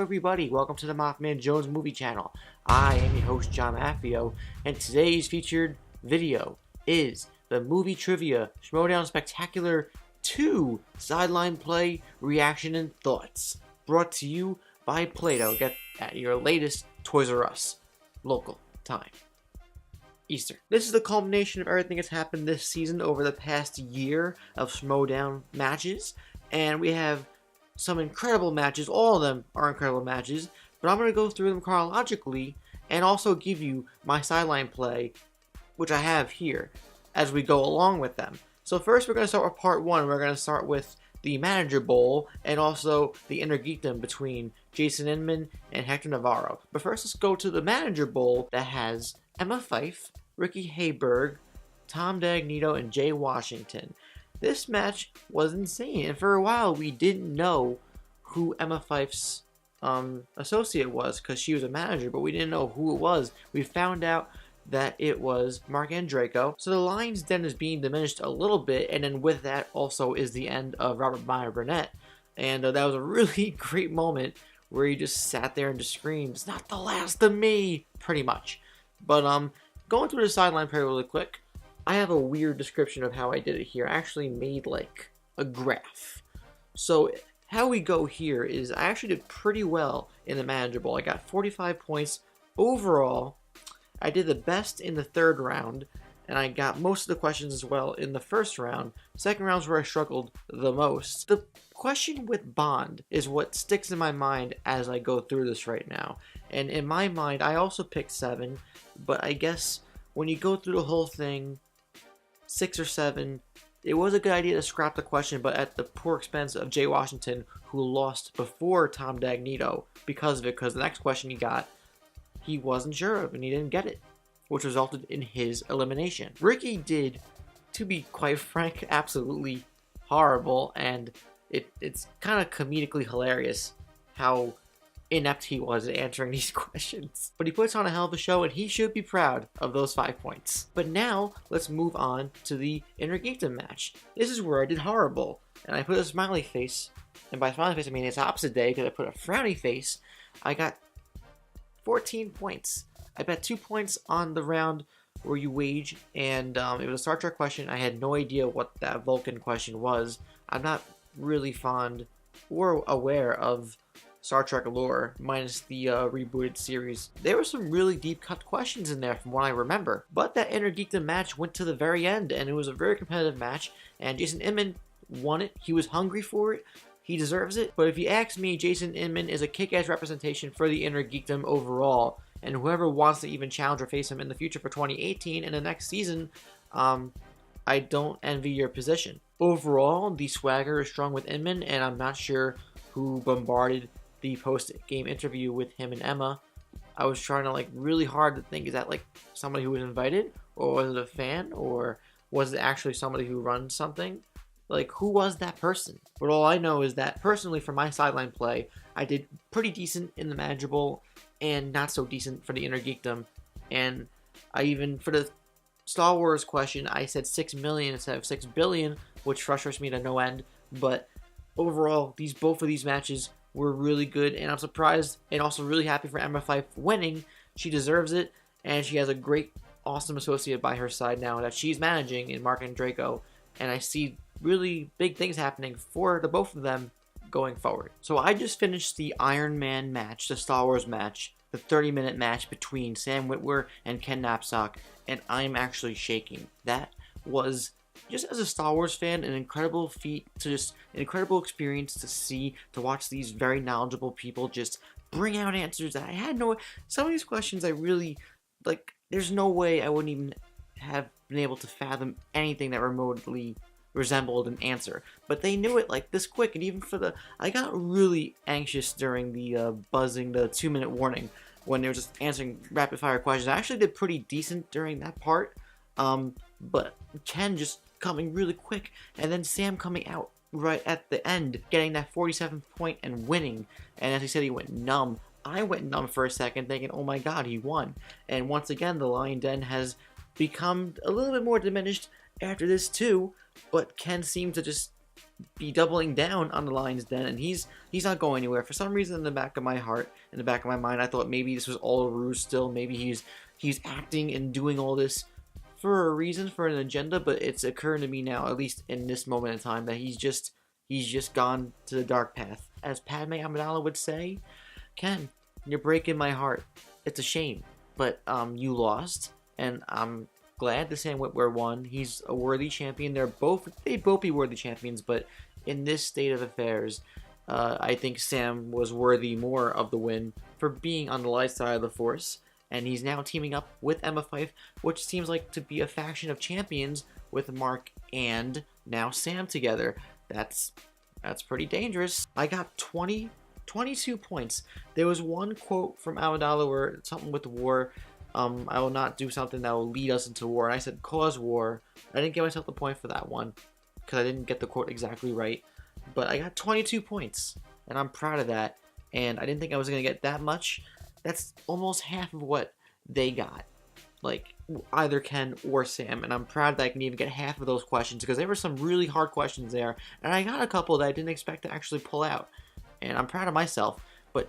everybody, welcome to the MaffmanJones movie channel. I am your host John Maffio, and today's featured video is the movie trivia Schmoedown Spectacular 2 sideline play reaction and thoughts, brought to you by Play-Doh. Get at your latest Toys R Us, local time, Easter. This is the culmination of everything that's happened this season over the past year of Schmoedown matches, and we have some incredible matches. All of them are incredible matches, but I'm going to go through them chronologically and also give you my sideline play, which I have here, as we go along with them. So first we're going to start with part one. We're going to start with the Manager Bowl and also the Innergeekdom between Jason Inman and Hector Navarro. But first let's go to the Manager Bowl that has Emma Fyffe, Ricky Hayberg, Tom Dagnito, and Jay Washington. This match was insane, and for a while we didn't know who Emma Fyffe's associate was because she was a manager, but we didn't know who it was. We found out that it was Mark Andreyko. So the lines then is being diminished a little bit, and then with that also is the end of Robert Meyer Burnett. And that was a really great moment where he just sat there and just screamed, "It's not the last of me," pretty much. But going through the sideline play really quick, I have a weird description of how I did it here. I actually made like a graph. So how we go here is I actually did pretty well in the Manager Bowl. I got 45 points overall. I did the best in the third round, and I got most of the questions as well in the first round. Second round's where I struggled the most. The question with Bond is what sticks in my mind as I go through this right now. And in my mind, I also picked 7, but I guess when you go through the whole thing, 6 or 7, it was a good idea to scrap the question, but at the poor expense of Jay Washington, who lost before Tom Dagnito because of it, because the next question he got, he wasn't sure of and he didn't get it, which resulted in his elimination. Ricky did, to be quite frank, absolutely horrible, and it's kind of comedically hilarious how inept he was at answering these questions. But he puts on a hell of a show, and he should be proud of those 5 points. But now, let's move on to the Innergeekdom match. This is where I did horrible, and I put a smiley face, and by smiley face I mean it's opposite day, because I put a frowny face. I got 14 points. I bet 2 points on the round where you wage, and it was a Star Trek question. I had no idea what that Vulcan question was. I'm not really fond or aware of Star Trek lore, minus the rebooted series. There were some really deep cut questions in there from what I remember. But that Innergeekdom match went to the very end, and it was a very competitive match, and Jason Inman won it. He was hungry for it. He deserves it. But if you ask me, Jason Inman is a kick-ass representation for the Innergeekdom overall, and whoever wants to even challenge or face him in the future for 2018 and the next season, I don't envy your position. Overall, the swagger is strong with Inman, and I'm not sure who bombarded the post-game interview with him and Emma. I was trying to like really hard to think, is that like somebody who was invited, or was it a fan, or was it actually somebody who runs something? Like, who was that person? But all I know is that personally for my sideline play, I did pretty decent in the Manager Bowl and not so decent for the Innergeekdom. And I even, for the Star Wars question, I said 6 million instead of 6 billion, which frustrates me to no end. But overall, both of these matches were really good, and I'm surprised and also really happy for Emma Fyffe winning. She deserves it, and she has a great, awesome associate by her side now that she's managing in Mark Andreyko, and I see really big things happening for the both of them going forward. So I just finished the Iron Man match, the Star Wars match, the 30-minute match between Sam Witwer and Ken Knapsack, and I'm actually shaking. That was, just as a Star Wars fan, an incredible feat, to just an incredible experience to see, to watch these very knowledgeable people just bring out answers that I had no. Some of these questions I really, like, there's no way I wouldn't even have been able to fathom anything that remotely resembled an answer. But they knew it like this quick, and even for the, I got really anxious during the buzzing, the 2-minute warning, when they were just answering rapid fire questions. I actually did pretty decent during that part, but Ken just coming really quick, and then Sam coming out right at the end, getting that 47 point and winning. And as he said, he went numb. I went numb for a second, thinking, oh my god, he won. And once again, the Lion Den has become a little bit more diminished after this too, but Ken seemed to just be doubling down on the Lions Den, and he's not going anywhere. For some reason, in the back of my heart, in the back of my mind, I thought maybe this was all a ruse still. Maybe he's acting and doing all this for a reason, for an agenda, but it's occurring to me now, at least in this moment in time, that he's just gone to the dark path. As Padme Amidala would say, Ken, you're breaking my heart. It's a shame, but you lost, and I'm glad that Sam Witwer won. He's a worthy champion. They'd both be worthy champions, but in this state of affairs, I think Sam was worthy more of the win for being on the light side of the Force. And he's now teaming up with Emma Fyffe, which seems like to be a faction of champions with Mark and now Sam together. That's pretty dangerous. I got 22 points. There was one quote from Amidala where something with the war. I will not do something that will lead us into war. And I said cause war. I didn't give myself the point for that one because I didn't get the quote exactly right. But I got 22 points, and I'm proud of that. And I didn't think I was going to get that much. That's almost half of what they got, like either Ken or Sam, and I'm proud that I can even get half of those questions because there were some really hard questions there, and I got a couple that I didn't expect to actually pull out, and I'm proud of myself. But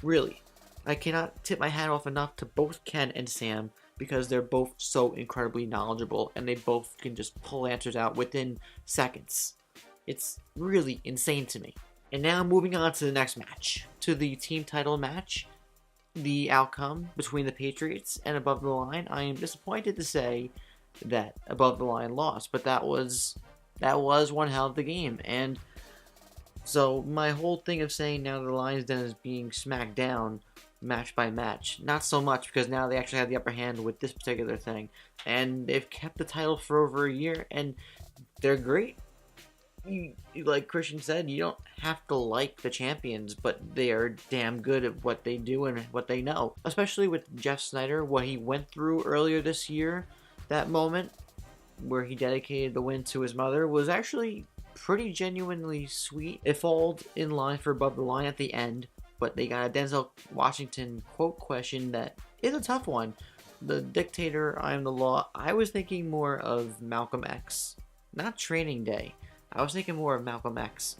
really, I cannot tip my hat off enough to both Ken and Sam because they're both so incredibly knowledgeable, and they both can just pull answers out within seconds. It's really insane to me. And now moving on to the next match, to the team title match. The outcome between the Patriots and Above the Line, I am disappointed to say that Above the Line lost, but that was one hell of the game. And so my whole thing of saying now the Lions Den is being smacked down match by match, not so much, because now they actually have the upper hand with this particular thing, and they've kept the title for over a year, and they're great. Like Christian said, you don't have to like the champions, but they are damn good at what they do and what they know. Especially with Jeff Snyder, what he went through earlier this year, that moment where he dedicated the win to his mother was actually pretty genuinely sweet. It falled in line for Above the Line at the end, but they got a Denzel Washington quote question that is a tough one. The dictator, I am the law. I was thinking more of Malcolm X, not Training Day. I was thinking more of Malcolm X,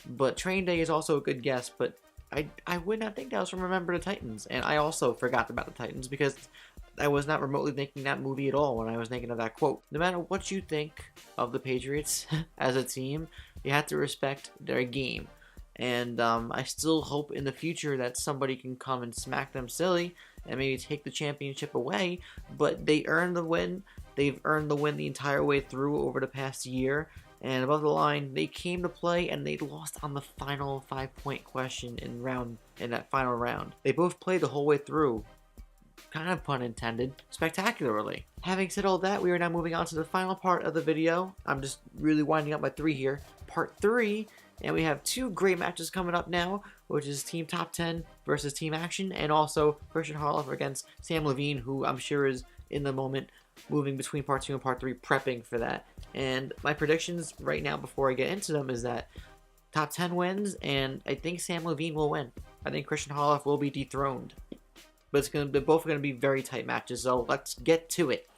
but Training Day is also a good guess, but I would not think that was from Remember the Titans, and I also forgot about the Titans because I was not remotely thinking that movie at all when I was thinking of that quote. No matter what you think of the Patriots as a team, you have to respect their game, and I still hope in the future that somebody can come and smack them silly and maybe take the championship away, but they earned the win. They've earned the win the entire way through over the past year. And Above the Line, they came to play and they lost on the final 5-point question in that final round. They both played the whole way through, kind of pun intended, spectacularly. Having said all that, we are now moving on to the final part of the video. I'm just really winding up my 3 here. Part 3, and we have 2 great matches coming up now, which is Team Top 10 versus Team Action, and also Christian Harloff against Sam Levine, who I'm sure is in the moment moving between part 2 and part 3, prepping for that. And my predictions right now before I get into them is that Top 10 wins, and I think Sam Levine will win. I think Christian Harloff will be dethroned. But they're both going to be very tight matches, so let's get to it.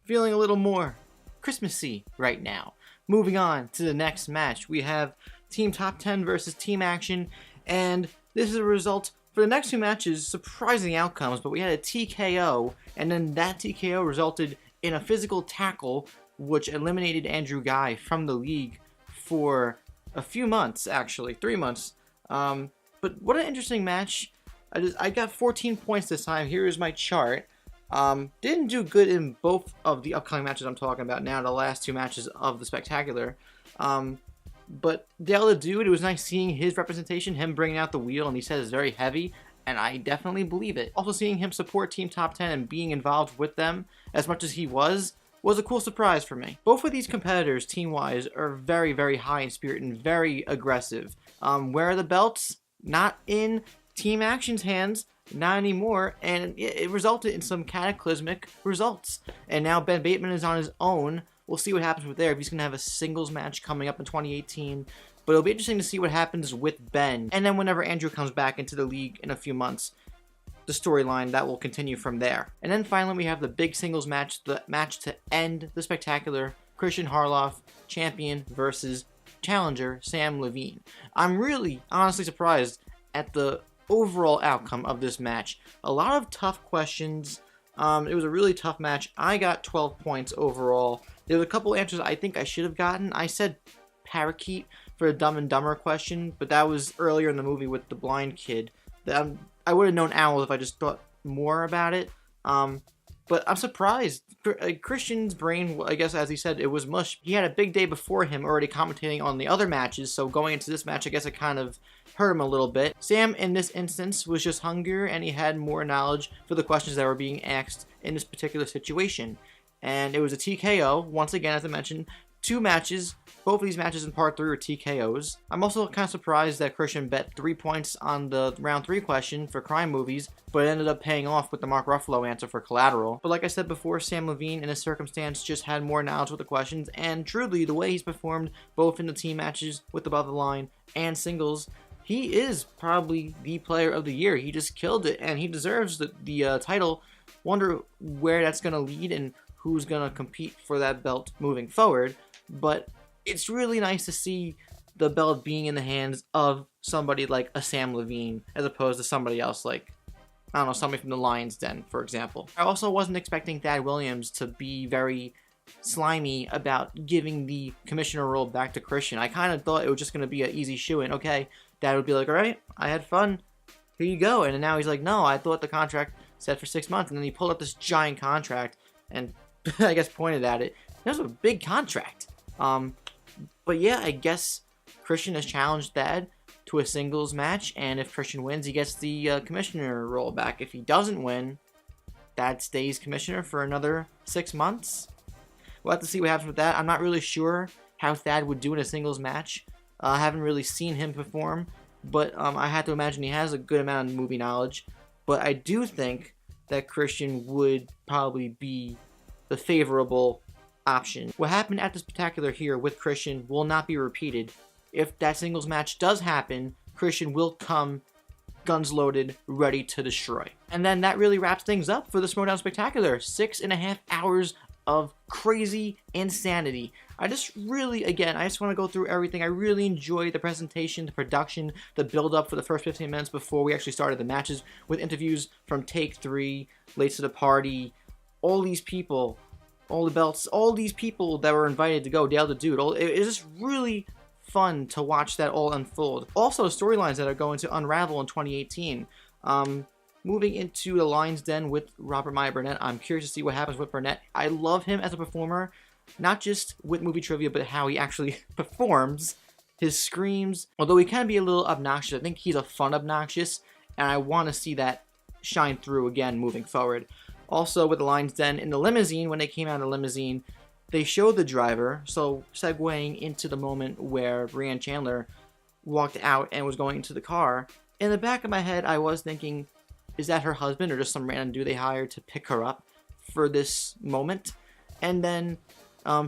Feeling a little more Christmassy right now. Moving on to the next match, we have Team Top 10 versus Team Action, and this is a result for the next 2 matches, surprising outcomes, but we had a TKO, and then that TKO resulted in a physical tackle, which eliminated Andrew Guy from the league for a few months, actually, 3 months. But what an interesting match. I got 14 points this time. Here is my chart. Didn't do good in both of the upcoming matches I'm talking about now, the last 2 matches of the Spectacular. But Dale the Dude, it was nice seeing his representation, him bringing out the wheel, and he said it's very heavy, and I definitely believe it. Also seeing him support Team Top 10 and being involved with them as much as he was a cool surprise for me. Both of these competitors, team-wise, are very, very high in spirit and very aggressive. Where are the belts? Not in Team Action's hands, not anymore, and it resulted in some cataclysmic results. And now Ben Bateman is on his own. We'll see what happens with there, if he's going to have a singles match coming up in 2018. But it'll be interesting to see what happens with Ben. And then whenever Andrew comes back into the league in a few months, the storyline that will continue from there. And then finally we have the big singles match, the match to end the Spectacular Christian Harloff, champion versus challenger Sam Levine. I'm really honestly surprised at the overall outcome of this match. A lot of tough questions. It was a really tough match. I got 12 points overall. There was a couple answers I think I should have gotten. I said parakeet for a Dumb and Dumber question, but that was earlier in the movie with the blind kid. I would have known owl if I just thought more about it. But I'm surprised. Christian's brain, I guess, as he said, it was mush. He had a big day before him already commentating on the other matches, so going into this match, I guess it kind of hurt him a little bit. Sam, in this instance, was just hungrier, and he had more knowledge for the questions that were being asked in this particular situation. And it was a TKO, once again, as I mentioned. 2 matches. Both of these matches in part 3 were TKOs. I'm also kind of surprised that Christian bet 3 points on the round 3 question for crime movies, but it ended up paying off with the Mark Ruffalo answer for Collateral. But like I said before, Sam Levine in this circumstance just had more knowledge with the questions, and truly, the way he's performed both in the team matches with Above the Line and singles, he is probably the player of the year. He just killed it, and he deserves the title. Wonder where that's going to lead and who's going to compete for that belt moving forward. But it's really nice to see the belt being in the hands of somebody like a Sam Levine as opposed to somebody else like, I don't know, somebody from the Lion's Den, for example. I also wasn't expecting Thad Williams to be very slimy about giving the commissioner role back to Christian. I kind of thought it was just going to be an easy shoo-in. Okay, Dad would be like, all right, I had fun. Here you go. And now he's like, no, I thought the contract said for 6 months. And then he pulled up this giant contract and I guess pointed at it. That was a big contract. But yeah, I guess Christian has challenged Thad to a singles match, and if Christian wins, he gets the commissioner role back. If he doesn't win, Thad stays commissioner for another 6 months. We'll have to see what happens with that. I'm not really sure how Thad would do in a singles match. I haven't really seen him perform, but I have to imagine he has a good amount of movie knowledge. But I do think that Christian would probably be the favorable option. What happened at this spectacular here with Christian will not be repeated. If that singles match does happen, Christian will come guns loaded, ready to destroy. And then that really wraps things up for the Schmoedown Spectacular. 6.5 hours of crazy insanity. I just really, again, I just want to go through everything. I really enjoyed the presentation, the production, the build-up for the first 15 minutes before we actually started the matches, with interviews from Take 3, Late to the Party, all these people, all the belts, all these people that were invited to go, Dale the Dude. It was just really fun to watch that all unfold. Also, storylines that are going to unravel in 2018. Moving into the Lion's Den with Robert Meyer Burnett, I'm curious to see what happens with Burnett. I love him as a performer, not just with movie trivia, but how he actually performs. His screams, although he can be a little obnoxious, I think he's a fun obnoxious, and I want to see that shine through again moving forward. Also, with the Lion's Den, in the limousine, when they came out of the limousine, they showed the driver, so segueing into the moment where Brianne Chandler walked out and was going into the car. In the back of my head, I was thinking, is that her husband or just some random dude they hired to pick her up for this moment? And then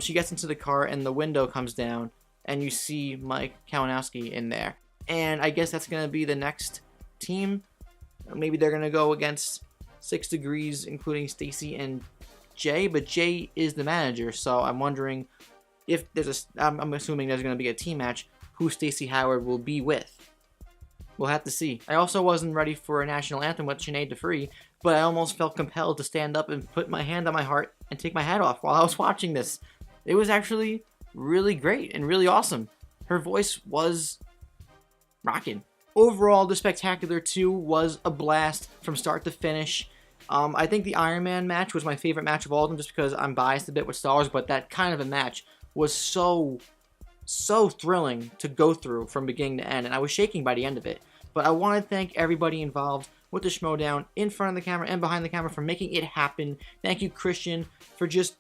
she gets into the car and the window comes down and you see Mike Kalinowski in there. And I guess that's going to be the next team. Maybe they're going to go against 6 Degrees, including Stacy and Jay, but Jay is the manager, so I'm wondering if there's I'm assuming there's going to be a team match, who Stacey Howard will be with. We'll have to see. I also wasn't ready for a national anthem with Sinead DeFree, but I almost felt compelled to stand up and put my hand on my heart and take my hat off while I was watching this. It was actually really great and really awesome. Her voice was rocking. Overall, the Spectacular 2 was a blast from start to finish. I think the Iron Man match was my favorite match of all of them, just because I'm biased a bit with Star Wars, but that kind of a match was so thrilling to go through from beginning to end, and I was shaking by the end of it. But I want to thank everybody involved with the Schmoedown, in front of the camera and behind the camera, for making it happen. Thank you, Christian, for just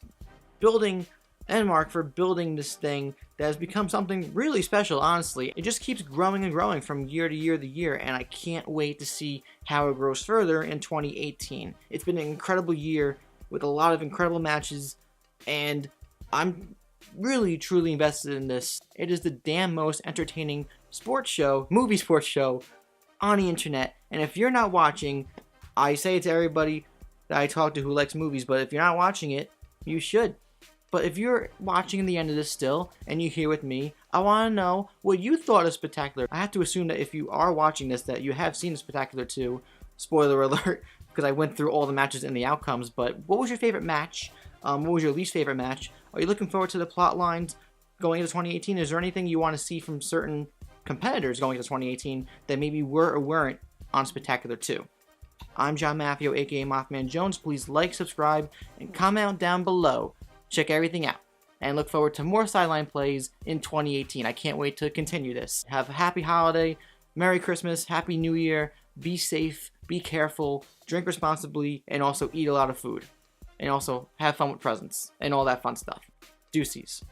building, and Mark for building this thing that has become something really special, honestly. It just keeps growing and growing from year to year to year, and I can't wait to see how it grows further in 2018. It's been an incredible year with a lot of incredible matches, and I'm really, truly invested in this. It is the damn most entertaining sports show, movie sports show, on the internet, and if you're not watching, I say it to everybody that I talk to who likes movies, but if you're not watching it, you should. But if you're watching the end of this still, and you're here with me, I want to know what you thought of Spectacular. I have to assume that if you are watching this, that you have seen Spectacular 2. Spoiler alert, because I went through all the matches and the outcomes. But what was your favorite match? What was your least favorite match? Are you looking forward to the plot lines going into 2018? Is there anything you want to see from certain competitors going into 2018 that maybe were or weren't on Spectacular 2? I'm John Maffio, aka MaffmanJones. Please like, subscribe, and comment down below. Check everything out. And look forward to more sideline plays in 2018. I can't wait to continue this. Have a happy holiday, Merry Christmas, Happy New Year. Be safe, be careful, drink responsibly, and also eat a lot of food. And also have fun with presents and all that fun stuff. Deuces.